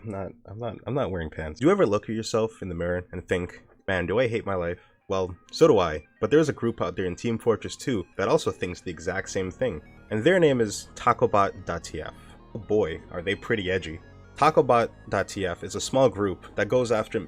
I'm not wearing pants. Do you ever look at yourself in the mirror and think, man, do I hate my life? Well, so do I, but there's a group out there in Team Fortress 2 that also thinks the exact same thing, and their name is Tacobot.tf. Oh boy, are they pretty edgy. Tacobot.tf is a small group that goes after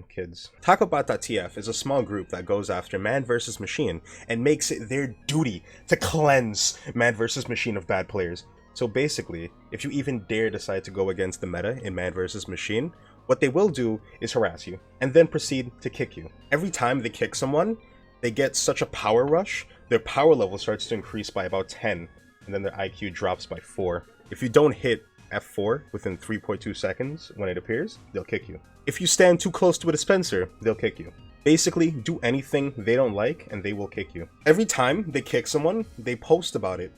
kids. Tacobot.tf is a small group that goes after man versus machine and makes it their duty to cleanse man versus machine of bad players. So basically, if you even dare decide to go against the meta in man versus machine, what they will do is harass you and then proceed to kick you. Every time they kick someone, they get such a power rush, their power level starts to increase by about 10, and then their IQ drops by 4. If you don't hit F4 within 3.2 seconds when it appears, they'll kick you. If you stand too close to a dispenser, they'll kick you. Basically, do anything they don't like and they will kick you. Every time they kick someone, they post about it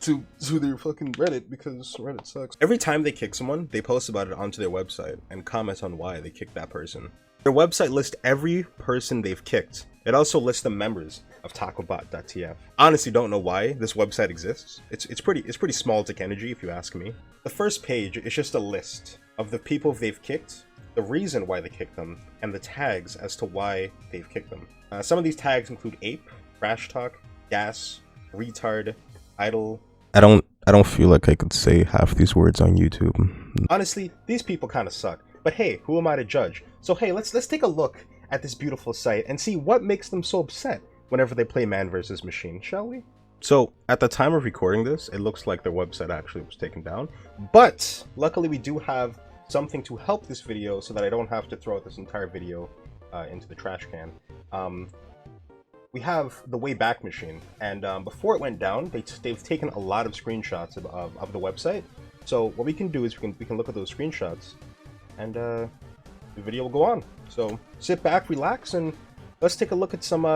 to their fucking Reddit, because Reddit sucks. Every time they kick someone, they post about it onto their website and comment on why they kicked that person. Their website lists every person they've kicked. It also lists the members of Tacobot.tf. Honestly, don't know why this website exists. It's pretty small dick energy if you ask me. The first page is just a list of the people they've kicked, the reason why they kicked them, and the tags as to why they've kicked them. Some of these tags include ape, trash talk, gas, retard, idle. I don't feel like I could say half these words on YouTube. Honestly, these people kind of suck. But hey, who am I to judge? So hey, let's take a look at this beautiful site and see what makes them so upset whenever they play man versus machine, shall we? So at the time of recording this, it looks like their website actually was taken down, but luckily we do have something to help this video so that I don't have to throw out this entire video into the trash can. We have the Wayback machine, and before it went down, they've taken a lot of screenshots of the website. So what we can do is we can look at those screenshots, and the video will go on. So sit back, relax, and let's take a look at some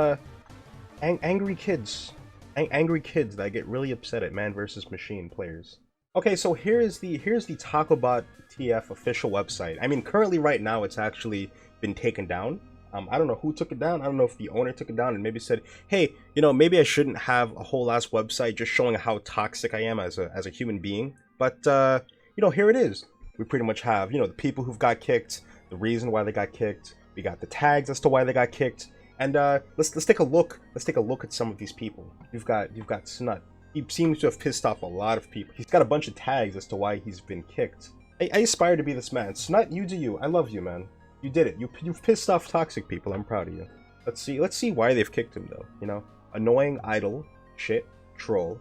angry kids that get really upset at man versus machine players. Okay, so here's the Tacobot.tf official website. I mean, currently right now it's actually been taken down. I don't know who took it down. I don't know if the owner took it down and maybe said, hey, you know, maybe I shouldn't have a whole ass website just showing how toxic I am as a human being. But you know, here it is. We pretty much have, you know, the people who've got kicked, the reason why they got kicked. We got the tags as to why they got kicked. And let's take a look. Let's take a look at some of these people. You've got Snut. He seems to have pissed off a lot of people. He's got a bunch of tags as to why he's been kicked. I aspire to be this man. Snut, you do you. I love you, man. You did it. You've pissed off toxic people. I'm proud of you. Let's see why they've kicked him though. You know, annoying, idle, shit, troll,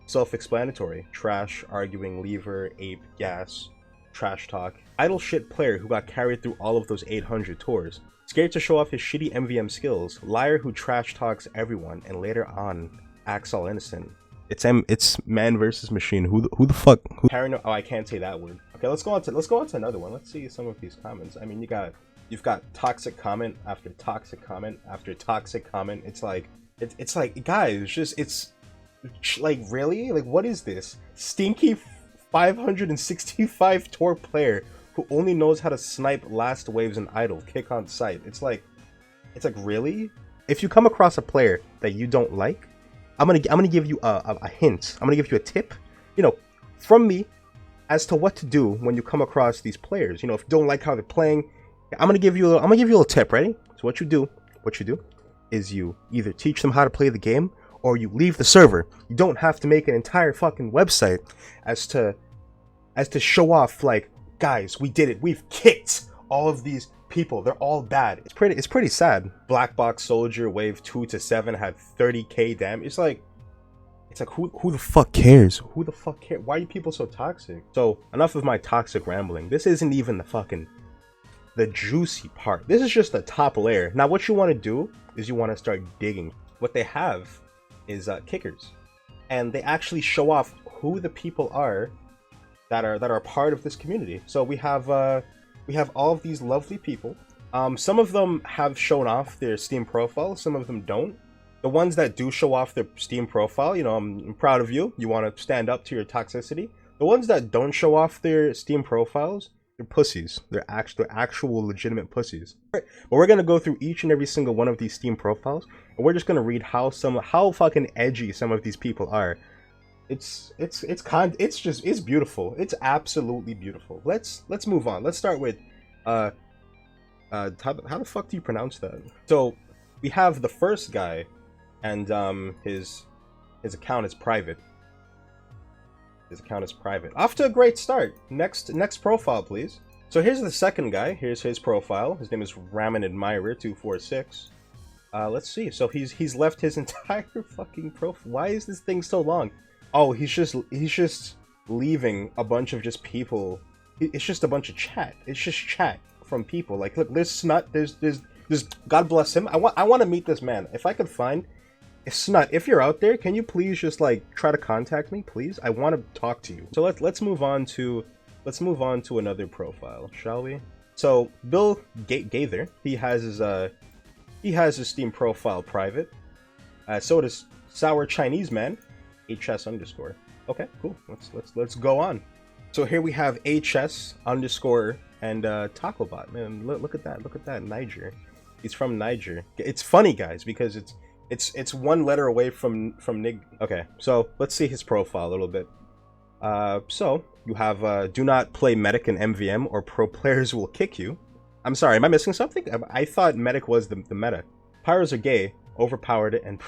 self-explanatory, trash, arguing, lever, ape, gas, trash talk, idle shit player who got carried through all of those 800 tours, scared to show off his shitty MVM skills, liar who trash talks everyone and later on acts all innocent. It's man versus machine. Who the fuck? Paranoid. Oh, I can't say that word. Okay, let's go on to another one. Let's see some of these comments. I mean, you've got toxic comment after toxic comment after toxic comment. It's like guys, it's like, really, like, what is this? Stinky 565 tour player who only knows how to snipe last waves and idle kick on sight. It's like really? If you come across a player that you don't like, I'm gonna give you a hint. I'm gonna give you a tip, you know, from me, as to what to do when you come across these players. You know, if you don't like how they're playing, I'm gonna give you a little tip. Ready? So what you do is you either teach them how to play the game or you leave the server. You don't have to make an entire fucking website as to show off, like, guys, we did it. We've kicked all of these people. They're all bad. It's pretty sad. Black Box Soldier wave 2 to 7 had 30k damage. It's like who the fuck cares? Who the fuck cares? Why are you people so toxic? So enough of my toxic rambling. This isn't even the juicy part. This is just the top layer. Now what you want to do is you want to start digging. What they have is kickers, and they actually show off who the people are that are part of this community. So we have all of these lovely people. Some of them have shown off their Steam profile, some of them don't. The ones that do show off their Steam profile, you know, I'm proud of you. You want to stand up to your toxicity. The ones that don't show off their Steam profiles, they're pussies. They're actual legitimate pussies. But we're gonna go through each and every single one of these Steam profiles, and we're just gonna read how fucking edgy some of these people are. It's beautiful. It's absolutely beautiful. Let's move on. Let's start with how the fuck do you pronounce that? So we have the first guy, and his account is private. His account is private. Off to a great start. Next profile, please. So here's the second guy. Here's his profile. His name is Ramen Admirer 246. Let's see. So he's left his entire fucking profile. Why is this thing so long? Oh, he's just leaving a bunch of just people. It's just a bunch of chat. It's just chat from people. Like, look, there's Snut. There's God bless him. I want to meet this man. If I could find Snut, if you're out there, can you please just like try to contact me, please? I want to talk to you. So let's move on to another profile, shall we? So Bill Gaither, he has his Steam profile private. So does Sour Chinese Man, HS underscore. Okay, cool. Let's go on. So here we have HS underscore and Tacobot. Man, look at that. Look at that. Niger. He's from Niger. It's funny, guys, because it's one letter away from Nig. Okay, so let's see his profile a little bit. So you have do not play Medic in MVM or pro players will kick you. I'm sorry, am I missing something? I thought Medic was the meta. Pyros are gay, overpowered, and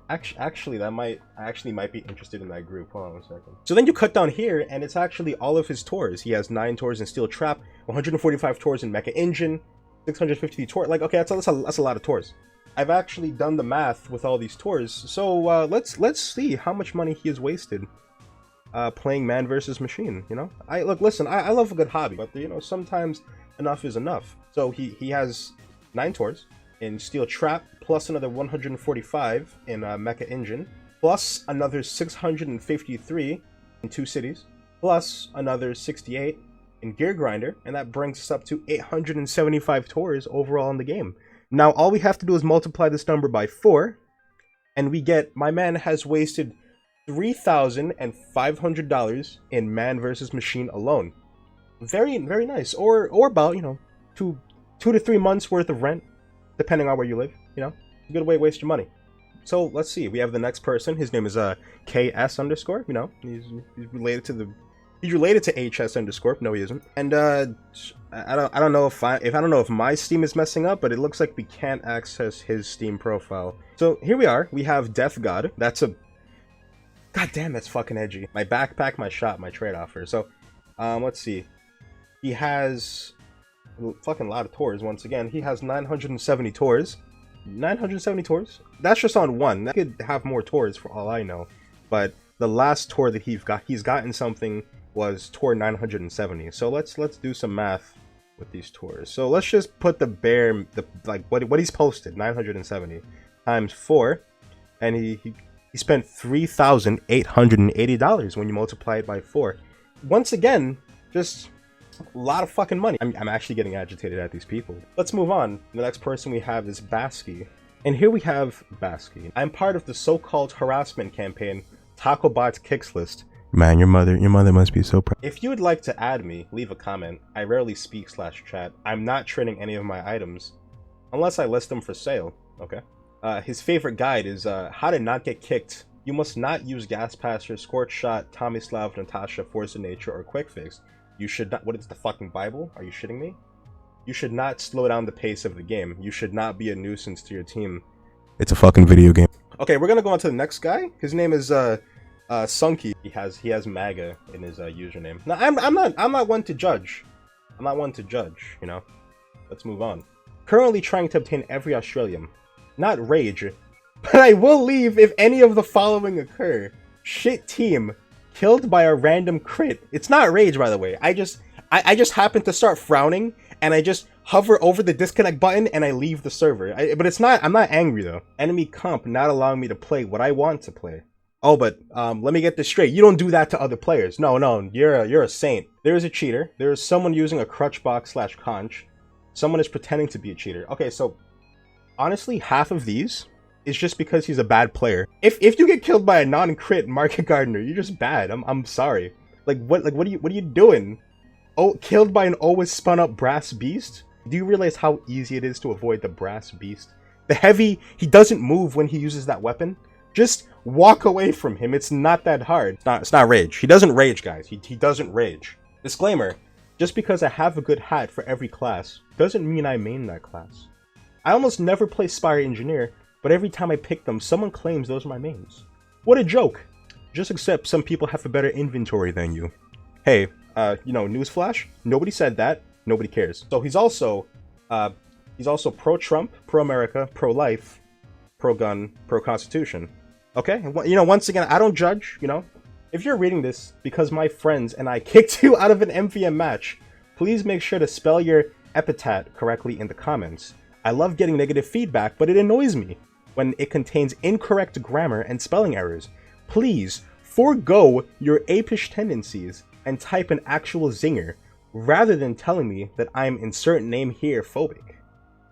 actually I actually might be interested in that group. Hold on 1 second. So then you cut down here, and it's actually all of his tours. He has 9 tours in Steel Trap, 145 tours in Mecha Engine, 650 tours. Like, okay, that's a lot of tours. I've actually done the math with all these tours. So let's see how much money he has wasted playing Man versus Machine. You know, I love a good hobby, but you know, sometimes enough is enough. So he has 9 tours in Steel Trap, plus another 145 in Mecha Engine, plus another 653 in 2 cities, plus another 68 in Gear Grinder, and that brings us up to 875 tours overall in the game. Now all we have to do is multiply this number by 4, and we get my man has wasted $3,500 in Man versus Machine alone. Very nice, or about, you know, 2 to 3 months worth of rent, depending on where you live. You know, a good way to waste your money. So let's see. We have the next person. His name is KS underscore. You know, he's related to HS underscore. No, he isn't. And I don't know if my Steam is messing up, but it looks like we can't access his Steam profile. So here we are. We have Death God. That's a God damn, that's fucking edgy. My backpack, my shop, my trade offer. So let's see. He has a fucking lot of tours. Once again, he has 970 tours. 970 tours? That's just on one. That could have more tours for all I know. But the last tour that he's gotten something was tour 970. So let's do some math with these tours. So let's just put what he's posted, 970 times 4, and he spent $3,880 when you multiply it by 4. Once again, just a lot of fucking money. I'm actually getting agitated at these people. Let's move on. The next person we have is Baskey. And here we have Baskey. I'm part of the so-called harassment campaign, Tacobot's Kicks List. Man, your mother must be so proud. If you would like to add me, leave a comment. I rarely speak / chat. I'm not trading any of my items, unless I list them for sale, okay? His favorite guide is how to not get kicked. You must not use Gas Passer, Scorch Shot, Tomislav, Natasha, Force of Nature, or Quick Fix. You should not. What is the fucking Bible? Are you shitting me? You should not slow down the pace of the game. You should not be a nuisance to your team. It's a fucking video game. Okay, we're gonna go on to the next guy. His name is Sunky. He has MAGA in his username. Now I'm not one to judge. I'm not one to judge. You know. Let's move on. Currently trying to obtain every Australian. Not rage, but I will leave if any of the following occur. Shit team. Killed by a random crit. It's not rage, by the way. I just happen to start frowning, and I just hover over the disconnect button, and I leave the server. But it's not. I'm not angry though. Enemy comp not allowing me to play what I want to play. Oh, but let me get this straight. You don't do that to other players. No, you're a saint. There is a cheater. There is someone using a crutch box / conch. Someone is pretending to be a cheater. Okay, so honestly, half of these is just because he's a bad player. If you get killed by a non-crit market gardener, you're just bad. I'm sorry. What are you doing? Oh, killed by an always spun up brass beast? Do you realize how easy it is to avoid the brass beast? The heavy, he doesn't move when he uses that weapon. Just walk away from him. It's not that hard. It's not rage. He doesn't rage, guys. He doesn't rage. Disclaimer, just because I have a good hat for every class doesn't mean I main that class. I almost never play Spire Engineer, but every time I pick them, someone claims those are my mains. What a joke. Just accept some people have a better inventory than you. Hey, you know, newsflash, nobody said that. Nobody cares. So he's also pro-Trump, pro-America, pro-life, pro-gun, pro-Constitution. Okay? You know, once again, I don't judge, you know. If you're reading this because my friends and I kicked you out of an MVM match, please make sure to spell your epithet correctly in the comments. I love getting negative feedback, but it annoys me when it contains incorrect grammar and spelling errors. Please forego your apish tendencies and type an actual zinger rather than telling me that I'm insert name here phobic.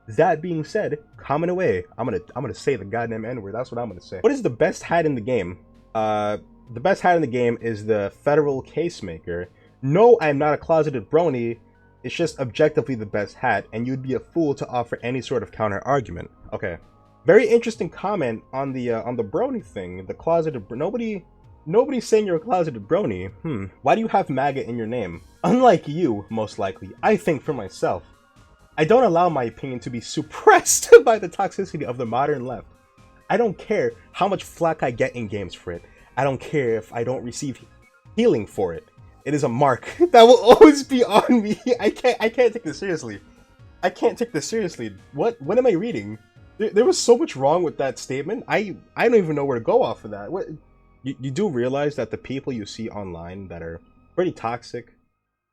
That being said, comment away. I'm gonna say the goddamn N-word. That's what I'm gonna say. What is the best hat in the game? The best hat in the game is the Federal Casemaker. No, I'm not a closeted brony. It's just objectively the best hat, and you'd be a fool to offer any sort of counter argument. Okay. Very interesting comment on the brony thing. The closeted nobody's saying you're a closeted brony. Why do you have MAGA in your name? Unlike you, most likely, I think for myself. I don't allow my opinion to be suppressed by the toxicity of the modern left. I don't care how much flack I get in games for it. I don't care if I don't receive healing for it. It is a mark that will always be on me. I can't take this seriously. I can't take this seriously. What am I reading? There was so much wrong with that statement. I don't even know where to go off of that. What you do realize that the people you see online that are pretty toxic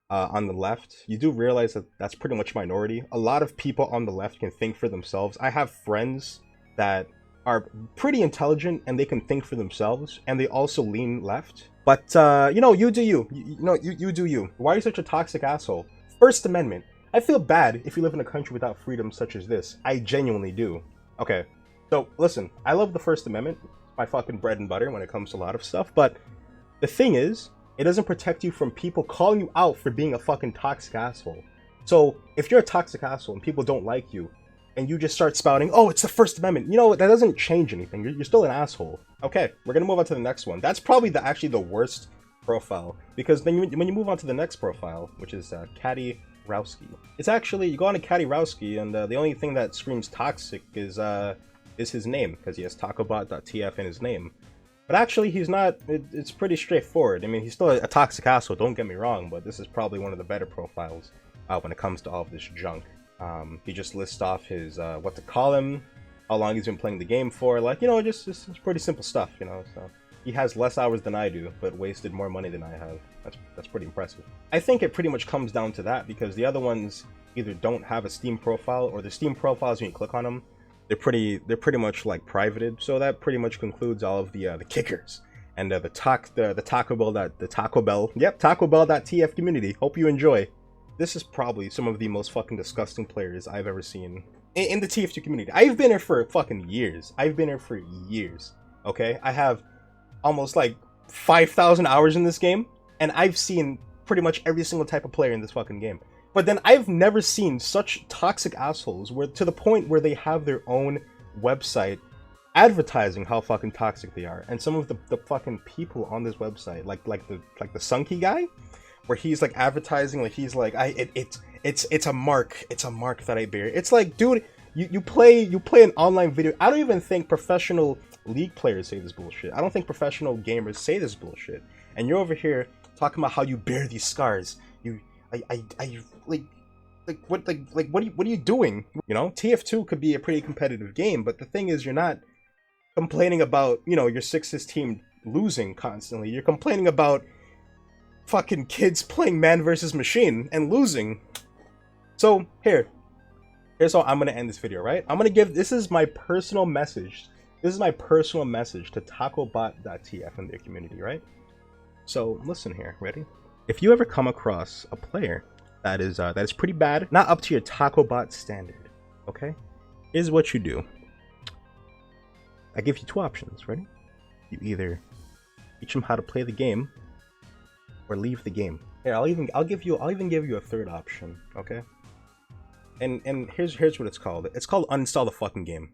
on the left, you do realize that that's pretty much minority. A lot of people on the left can think for themselves. I have friends that are pretty intelligent and they can think for themselves, and they also lean left. But you know, you do you. You do you. Why are you such a toxic asshole? First Amendment. I feel bad if you live in a country without freedom such as this. I genuinely do. Okay, so listen, I love the First Amendment. It's my fucking bread and butter when it comes to a lot of stuff, but the thing is, it doesn't protect you from people calling you out for being a fucking toxic asshole. So if you're a toxic asshole and people don't like you, and you just start spouting, oh, it's the First Amendment, you know, that doesn't change anything. You're still an asshole. Okay, we're gonna move on to the next one. That's probably actually the worst profile, because then when you move on to the next profile, which is Caddy Rowski. It's actually, you go on to Caddy Rowski, and the only thing that screams toxic is his name, because he has Tacobot.tf in his name. But actually, he's not. It's pretty straightforward. I mean, he's still a toxic asshole, don't get me wrong, but this is probably one of the better profiles when it comes to all of this junk. He just lists off his what to call him, how long he's been playing the game for, like, you know, just pretty simple stuff, you know. So he has less hours than I do, but wasted more money than I have. That's pretty impressive. I think it pretty much comes down to that, because the other ones either don't have a Steam profile, or the Steam profiles, when you click on them, they're pretty much like privated. So that pretty much concludes all of the kickers and the Tacobot.tf community. Hope you enjoy. This is probably some of the most fucking disgusting players I've ever seen in the TF2 community. I've been here for fucking years. Okay, I have almost like 5,000 hours in this game, and I've seen pretty much every single type of player in this fucking game. But then I've never seen such toxic assholes, where to the point where they have their own website advertising how fucking toxic they are. And some of the fucking people on this website, like the Sunky guy, where he's like advertising, like he's like, it's a mark that I bear. It's like, dude, you play an online video. I don't even think professional league players say this bullshit. I don't think professional gamers say this bullshit. And you're over here talking about how you bear these scars. What are you doing? You know, TF2 could be a pretty competitive game, but the thing is, you're not complaining about, you know, your Sixes team losing constantly. You're complaining about fucking kids playing man versus machine and losing. So here's how I'm gonna end this video, right? I'm gonna give, this is my personal message. This is my personal message to Tacobot.tf and their community, right? So listen here, ready? If you ever come across a player that is pretty bad, not up to your Tacobot standard, okay? Here's what you do. I give you two options, ready? You either teach them how to play the game, or leave the game. Here, I'll even give you a third option, okay? And here's what it's called. It's called uninstall the fucking game.